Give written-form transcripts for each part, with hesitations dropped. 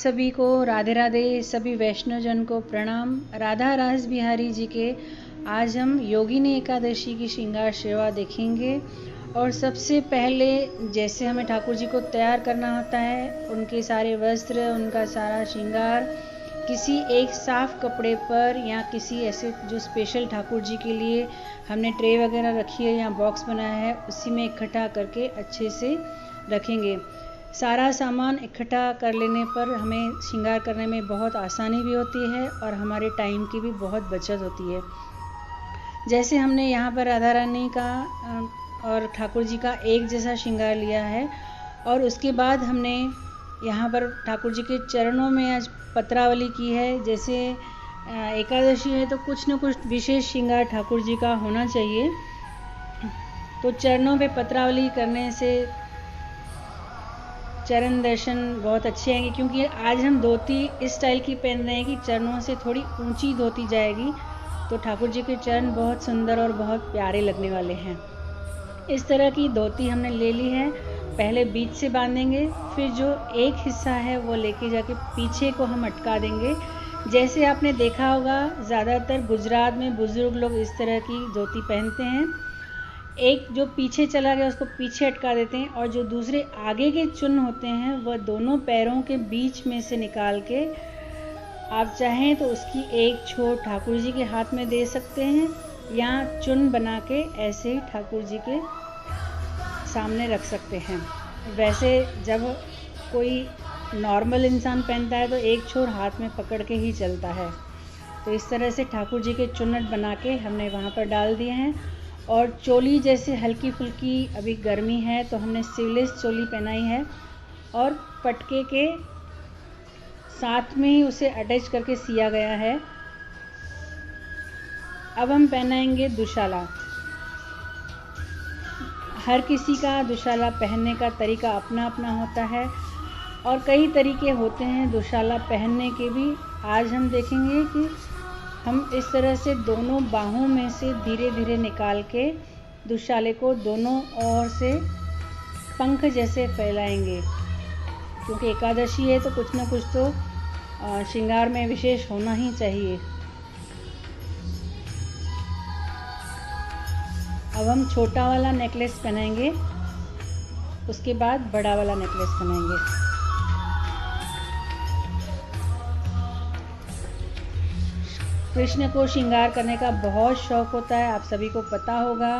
सभी को राधे राधे। सभी वैष्णवजन को प्रणाम। राधा रास बिहारी जी के आज हम योगिनी एकादशी की श्रृंगार सेवा देखेंगे। और सबसे पहले जैसे हमें ठाकुर जी को तैयार करना होता है, उनके सारे वस्त्र, उनका सारा श्रृंगार किसी एक साफ कपड़े पर या किसी ऐसे जो स्पेशल ठाकुर जी के लिए हमने ट्रे वगैरह रखी है या बॉक्स बनाया है, उसी में इकट्ठा करके अच्छे से रखेंगे। सारा सामान इकट्ठा कर लेने पर हमें श्रृंगार करने में बहुत आसानी भी होती है और हमारे टाइम की भी बहुत बचत होती है। जैसे हमने यहाँ पर राधा रानी का और ठाकुर जी का एक जैसा श्रृंगार लिया है और उसके बाद हमने यहाँ पर ठाकुर जी के चरणों में आज पत्रावली की है। जैसे एकादशी है तो कुछ न कुछ विशेष श्रृंगार ठाकुर जी का होना चाहिए। तो चरणों पे पत्रावली करने से चरण दर्शन बहुत अच्छे आएंगे, क्योंकि आज हम धोती इस स्टाइल की पहन रहे हैं कि चरणों से थोड़ी ऊंची धोती जाएगी, तो ठाकुर जी के चरण बहुत सुंदर और बहुत प्यारे लगने वाले हैं। इस तरह की धोती हमने ले ली है। पहले बीच से बांधेंगे, फिर जो एक हिस्सा है वो लेके जाके पीछे को हम अटका देंगे। जैसे आपने देखा होगा ज़्यादातर गुजरात में बुजुर्ग लोग इस तरह की धोती पहनते हैं। एक जो पीछे चला गया उसको पीछे अटका देते हैं और जो दूसरे आगे के चुन होते हैं वह दोनों पैरों के बीच में से निकाल के आप चाहें तो उसकी एक छोर ठाकुर जी के हाथ में दे सकते हैं या चुन बना के ऐसे ही ठाकुर जी के सामने रख सकते हैं। वैसे जब कोई नॉर्मल इंसान पहनता है तो एक छोर हाथ में पकड़ के ही चलता है। तो इस तरह से ठाकुर जी के चुन्नट बना के हमने वहाँ पर डाल दिए हैं। और चोली जैसे हल्की फुल्की अभी गर्मी है तो हमने स्लीवलेस चोली पहनाई है और पटके के साथ में ही उसे अटैच करके सिया गया है। अब हम पहनाएंगे दुशाला। हर किसी का दुशाला पहनने का तरीका अपना अपना होता है और कई तरीके होते हैं दुशाला पहनने के भी। आज हम देखेंगे कि हम इस तरह से दोनों बाहों में से धीरे धीरे निकाल के दुशाले को दोनों ओर से पंख जैसे फैलाएंगे, क्योंकि एकादशी है तो कुछ ना कुछ तो श्रृंगार में विशेष होना ही चाहिए। अब हम छोटा वाला नेकलेस पहनाएंगे, उसके बाद बड़ा वाला नेकलेस पहनाएंगे। कृष्ण को श्रृंगार करने का बहुत शौक होता है, आप सभी को पता होगा।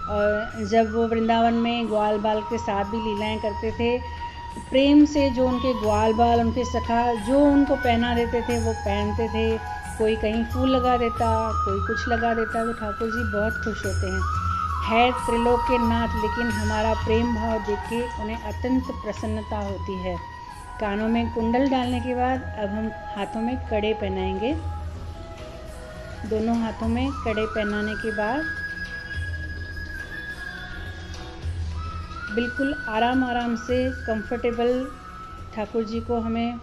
और जब वो वृंदावन में ग्वाल बाल के साथ भी लीलाएं करते थे, प्रेम से जो उनके ग्वाल बाल, उनके सखा जो उनको पहना देते थे वो पहनते थे। कोई कहीं फूल लगा देता, कोई कुछ लगा देता, तो ठाकुर जी बहुत खुश होते हैं। है त्रिलोक के नाथ, लेकिन हमारा प्रेम भाव देख के उन्हें अत्यंत प्रसन्नता होती है। कानों में कुंडल डालने के बाद अब हम हाथों में कड़े पहनाएंगे। दोनों हाथों में कड़े पहनाने के बाद बिल्कुल आराम आराम से कंफर्टेबल ठाकुर जी को हमें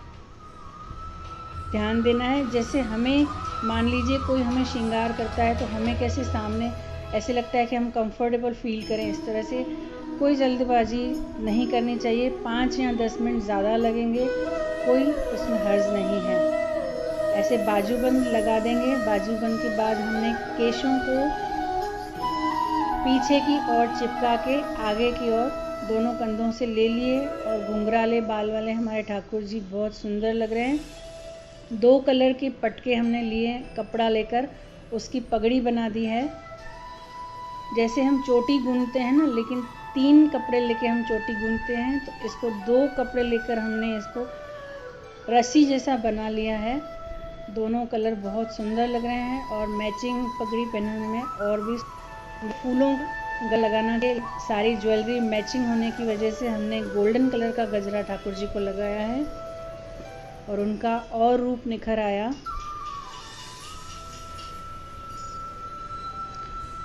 ध्यान देना है। जैसे हमें मान लीजिए कोई हमें श्रृंगार करता है तो हमें कैसे सामने ऐसे लगता है कि हम कंफर्टेबल फील करें, इस तरह से कोई जल्दबाजी नहीं करनी चाहिए। 5 या 10 मिनट ज़्यादा लगेंगे, कोई उसमें हर्ज नहीं है। ऐसे बाजूबंद लगा देंगे। बाजूबंद के बाद हमने केशों को पीछे की ओर चिपका के आगे की ओर दोनों कंधों से ले लिए और घुंघराले बाल वाले हमारे ठाकुर जी बहुत सुंदर लग रहे हैं। 2 कलर के पटके हमने लिए, कपड़ा लेकर उसकी पगड़ी बना दी है। जैसे हम चोटी गूंथते हैं ना, लेकिन 3 कपड़े लेके हम चोटी गूंथते हैं, तो इसको 2 कपड़े लेकर हमने इसको रस्सी जैसा बना लिया है। दोनों कलर बहुत सुंदर लग रहे हैं और मैचिंग पगड़ी पहनने में और भी फूलों का लगाना के सारी ज्वेलरी मैचिंग होने की वजह से हमने गोल्डन कलर का गजरा ठाकुर जी को लगाया है और उनका और रूप निखर आया।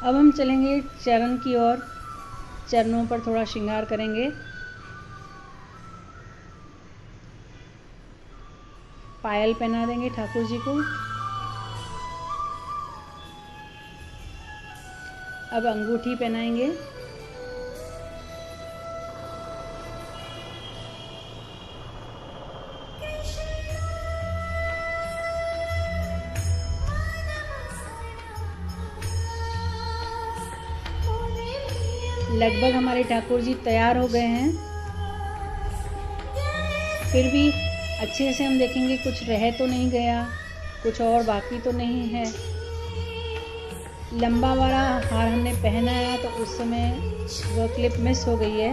अब हम चलेंगे चरण की ओर। चरणों पर थोड़ा श्रृंगार करेंगे। पायल पहना देंगे ठाकुर जी को। अब अंगूठी पहनाएंगे। लगभग हमारे ठाकुर जी तैयार हो गए हैं। फिर भी अच्छे से हम देखेंगे कुछ रह तो नहीं गया, कुछ और बाकी तो नहीं है। लंबा वाला हार हमने पहनाया तो उस समय वो क्लिप मिस हो गई है।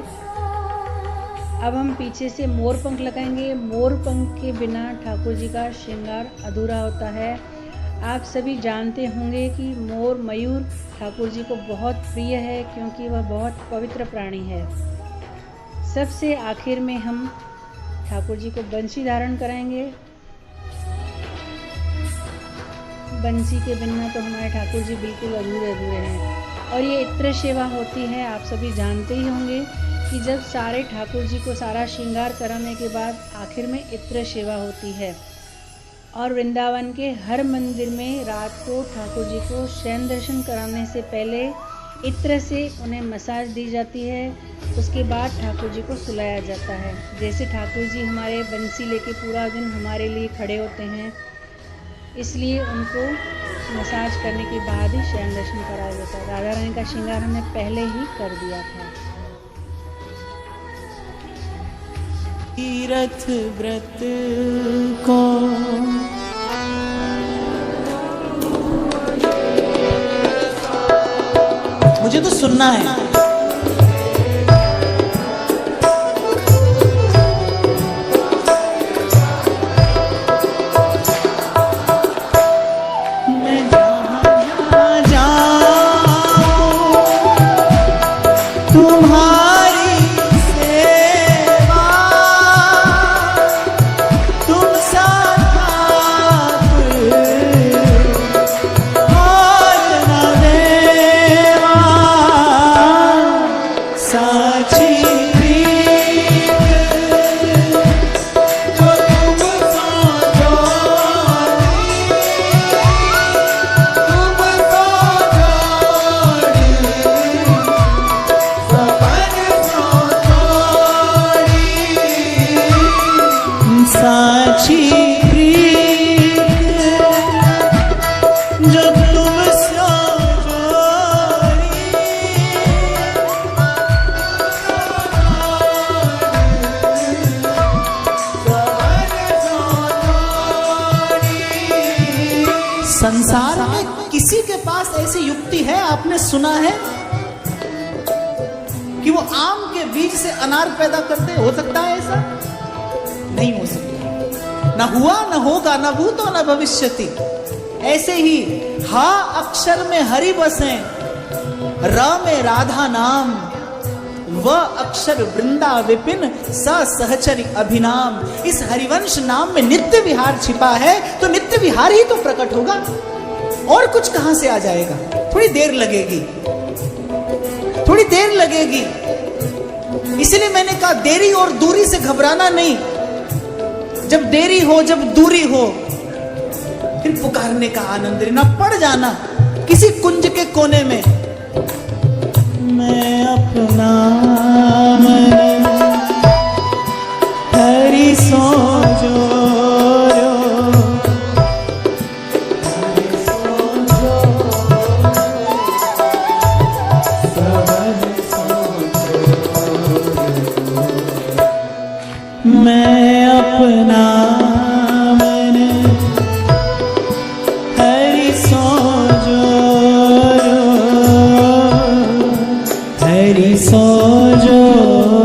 अब हम पीछे से मोर पंख लगाएंगे। मोर पंख के बिना ठाकुर जी का श्रृंगार अधूरा होता है। आप सभी जानते होंगे कि मोर मयूर ठाकुर जी को बहुत प्रिय है, क्योंकि वह बहुत पवित्र प्राणी है। सबसे आखिर में हम ठाकुर जी को बंसी धारण कराएंगे। बंसी के बिना तो हमारे ठाकुर जी बिल्कुल अधूरे अधूरे हैं। और ये इत्र सेवा होती है, आप सभी जानते ही होंगे कि जब सारे ठाकुर जी को सारा श्रृंगार कराने के बाद आखिर में इत्र सेवा होती है। और वृंदावन के हर मंदिर में रात को ठाकुर जी को शयन दर्शन कराने से पहले इत्र से उन्हें मसाज दी जाती है। उसके बाद ठाकुर जी को सुलाया जाता है। जैसे ठाकुर जी हमारे बंसी लेके पूरा दिन हमारे लिए खड़े होते हैं, इसलिए उनको मसाज करने के बाद ही शयन दर्शन कराया जाता है। राधा रानी का श्रृंगार हमने पहले ही कर दिया था। तीरथ व्रत को मुझे तो सुनना है। संसार में किसी के पास ऐसी युक्ति है, आपने सुना है कि वो आम के बीज से अनार पैदा करते? हो सकता है ऐसा? नहीं हो सकता। न हुआ, न होगा, न भूतो न भविष्यति। ऐसे ही हा अक्षर में हरि बसे, र में राधा नाम, व अक्षर वृंदा विपिन स सहचरी अभिनाम। इस हरिवंश नाम में नित्य विहार छिपा है, तो नित्य विहार ही तो प्रकट होगा, और कुछ कहां से आ जाएगा? थोड़ी देर लगेगी, थोड़ी देर लगेगी। इसलिए मैंने कहा देरी और दूरी से घबराना नहीं। जब देरी हो, जब दूरी हो, फिर पुकारने का आनंद लेना। पड़ जाना किसी कुंज के कोने में, मैं अपना मन हरि सो जोरो, हरि सो जोरो, हरि सो जोरो। मैं अपना मन हरि सो जोरो, हरि सो जोरो।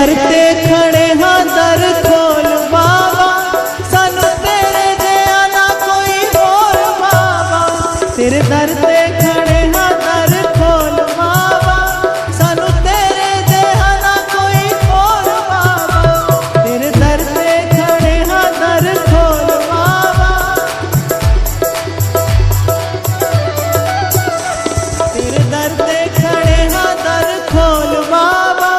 दर ते खड़े हाँ दर खोल बाबा सानू तेरे जिहा ना कोई होर बाबा तेरे दर ते खड़े हाँ दर खोल बाबा सानू तेरे जिहा ना कोई होर बाबा तेरे दर ते खड़े हाँ दर खोल बाबा तेरे दर ते खड़े हाँ दर खोल बाबा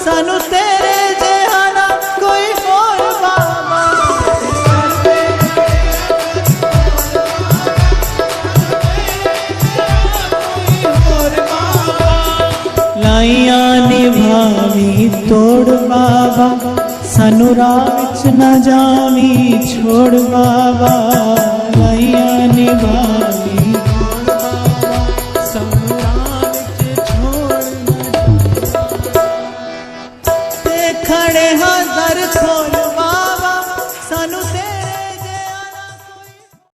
सानू तेरे जिहा ना कोई होर बाबा लाइयां निभावी तोड़ बाबा सानू राह विच ना जावी छोड़ बाबा लाइयां निभावी तोड़ बाबा सानू राह विच छोड़ ना ते खड़े हाँ दर खोल